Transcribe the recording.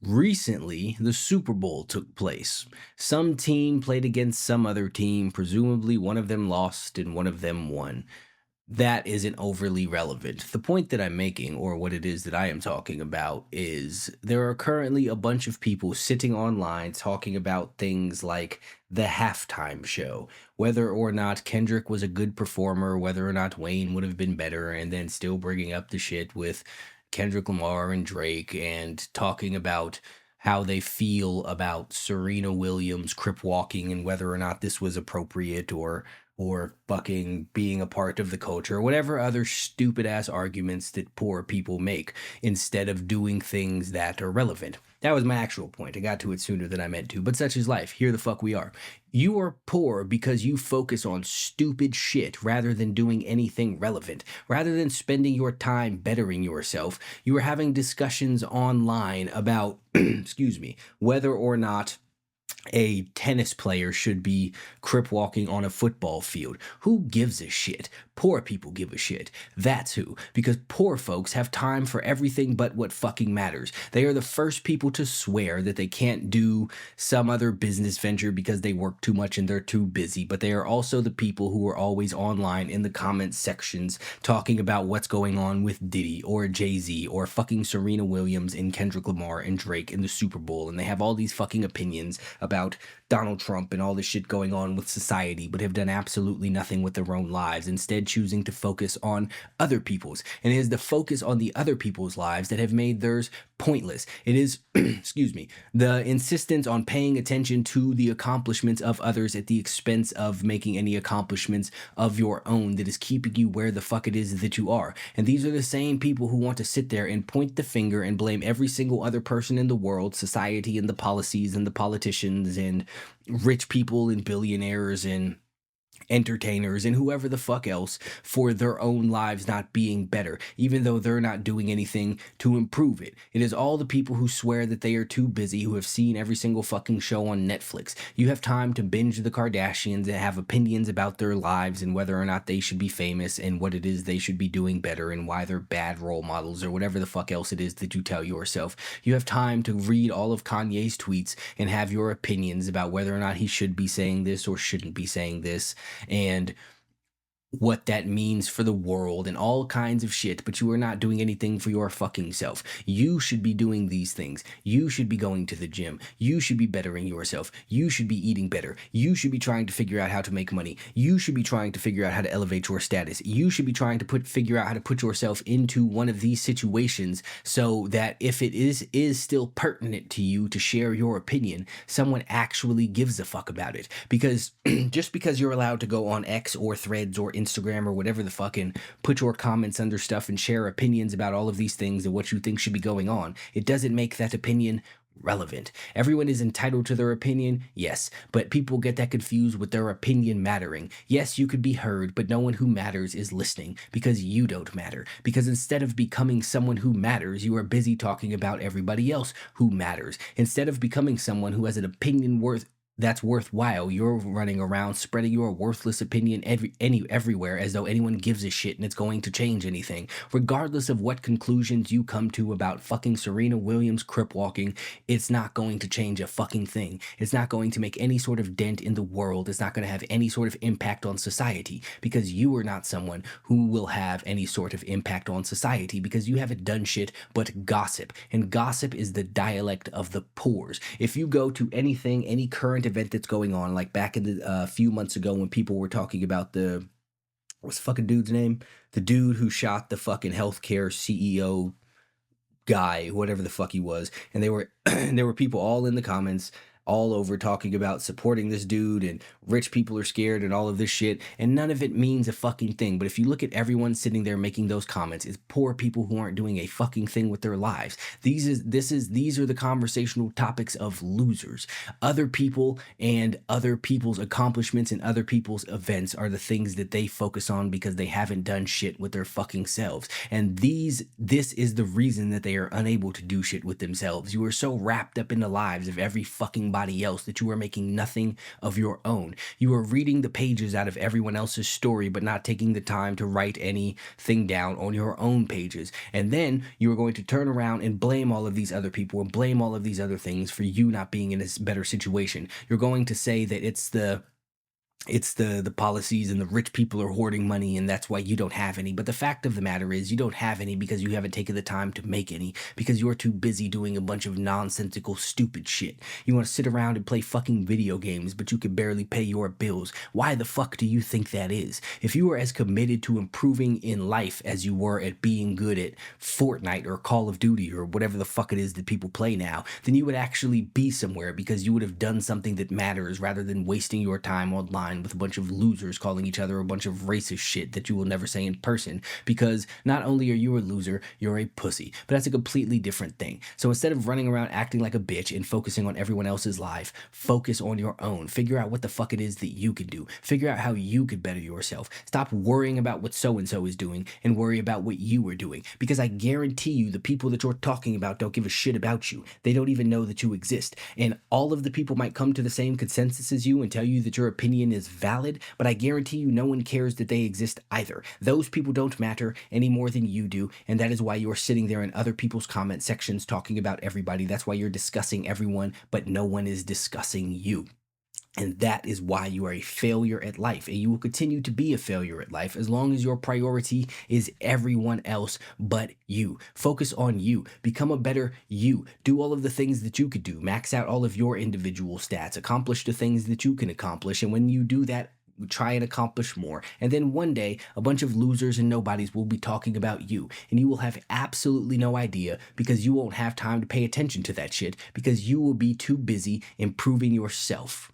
Recently, the Super Bowl took place. Some team played against some other team. Presumably, one of them lost and one of them won. That isn't overly relevant. The point that I'm making, or what it is that I am talking about, is there are currently a bunch of people sitting online talking about things like the halftime show, whether or not Kendrick was a good performer, whether or not Wayne would have been better, and then still bringing up the shit with Kendrick Lamar and Drake and talking about how they feel about Serena Williams crip walking and whether or not this was appropriate or fucking being a part of the culture, or whatever other stupid ass arguments that poor people make instead of doing things that are relevant. That was my actual point. I got to it sooner than I meant to, but such is life. Here the fuck we are. You are poor because you focus on stupid shit rather than doing anything relevant. Rather than spending your time bettering yourself, you are having discussions online about, excuse me, whether or not a tennis player should be crip walking on a football field. Who gives a shit? Poor people give a shit. That's who. Because poor folks have time for everything but what fucking matters. They are the first people to swear that they can't do some other business venture because they work too much and they're too busy. But they are also the people who are always online in the comment sections talking about what's going on with Diddy or Jay-Z or fucking Serena Williams and Kendrick Lamar and Drake in the Super Bowl. And they have all these fucking opinions about Donald Trump and all this shit going on with society, but have done absolutely nothing with their own lives, instead choosing to focus on other people's. And it is the focus on the other people's lives that have made theirs pointless. It is, excuse me, the insistence on paying attention to the accomplishments of others at the expense of making any accomplishments of your own that is keeping you where the fuck it is that you are. And these are the same people who want to sit there and point the finger and blame every single other person in the world, society and the policies and the politicians and rich people and billionaires and entertainers and whoever the fuck else for their own lives not being better, even though they're not doing anything to improve it. It is all the people who swear that they are too busy, who have seen every single fucking show on Netflix. You have time to binge the Kardashians and have opinions about their lives and whether or not they should be famous and what it is they should be doing better and why they're bad role models or whatever the fuck else it is that you tell yourself. You have time to read all of Kanye's tweets and have your opinions about whether or not he should be saying this or shouldn't be saying this and what that means for the world and all kinds of shit, but you are not doing anything for your fucking self. You should be doing these things. You should be going to the gym. You should be bettering yourself. You should be eating better. You should be trying to figure out how to make money. You should be trying to figure out how to elevate your status. You should be trying to figure out how to put yourself into one of these situations so that if it is still pertinent to you to share your opinion, someone actually gives a fuck about it. Because just because you're allowed to go on X or Threads or Instagram or whatever the fuck and put your comments under stuff and share opinions about all of these things and what you think should be going on, it doesn't make that opinion relevant. Everyone is entitled to their opinion, yes, but people get that confused with their opinion mattering. Yes, you could be heard, but no one who matters is listening because you don't matter. Because instead of becoming someone who matters, you are busy talking about everybody else who matters. Instead of becoming someone who has an opinion that's worthwhile, you're running around spreading your worthless opinion everywhere as though anyone gives a shit and it's going to change anything. Regardless of what conclusions you come to about fucking Serena Williams crip walking, it's not going to change a fucking thing. It's not going to make any sort of dent in the world. It's not going to have any sort of impact on society because you are not someone who will have any sort of impact on society because you haven't done shit but gossip. And gossip is the dialect of the poors. If you go to anything, any current event that's going on, like back in the few months ago when people were talking about what's the fucking dude's name? The dude who shot the fucking healthcare CEO guy, whatever the fuck he was, and there were people all in the comments all over talking about supporting this dude and rich people are scared and all of this shit, and none of it means a fucking thing. But if you look at everyone sitting there making those comments, it's poor people who aren't doing a fucking thing with their lives. These are the conversational topics of losers. Other people and other people's accomplishments and other people's events are the things that they focus on because they haven't done shit with their fucking selves. And this is the reason that they are unable to do shit with themselves. You are so wrapped up in the lives of every fucking somebody else, that you are making nothing of your own. You are reading the pages out of everyone else's story, but not taking the time to write anything down on your own pages. And then you are going to turn around and blame all of these other people and blame all of these other things for you not being in a better situation. You're going to say that it's the policies and the rich people are hoarding money and that's why you don't have any. But the fact of the matter is you don't have any because you haven't taken the time to make any, because you're too busy doing a bunch of nonsensical stupid shit. You want to sit around and play fucking video games, but you can barely pay your bills. Why the fuck do you think that is? If you were as committed to improving in life as you were at being good at Fortnite or Call of Duty or whatever the fuck it is that people play now, then you would actually be somewhere, because you would have done something that matters rather than wasting your time online with a bunch of losers calling each other a bunch of racist shit that you will never say in person, because not only are you a loser, you're a pussy. But that's a completely different thing. So instead of running around acting like a bitch and focusing on everyone else's life, focus on your own. Figure out what the fuck it is that you can do. Figure out how you could better yourself. Stop worrying about what so-and-so is doing and worry about what you are doing, because I guarantee you the people that you're talking about don't give a shit about you. They don't even know that you exist. And all of the people might come to the same consensus as you and tell you that your opinion is valid, but I guarantee you no one cares that they exist either. Those people don't matter any more than you do, and that is why you're sitting there in other people's comment sections talking about everybody. That's why you're discussing everyone, but no one is discussing you. And that is why you are a failure at life. And you will continue to be a failure at life as long as your priority is everyone else but you. Focus on you. Become a better you. Do all of the things that you could do. Max out all of your individual stats. Accomplish the things that you can accomplish. And when you do that, try and accomplish more. And then one day, a bunch of losers and nobodies will be talking about you. And you will have absolutely no idea, because you won't have time to pay attention to that shit, because you will be too busy improving yourself.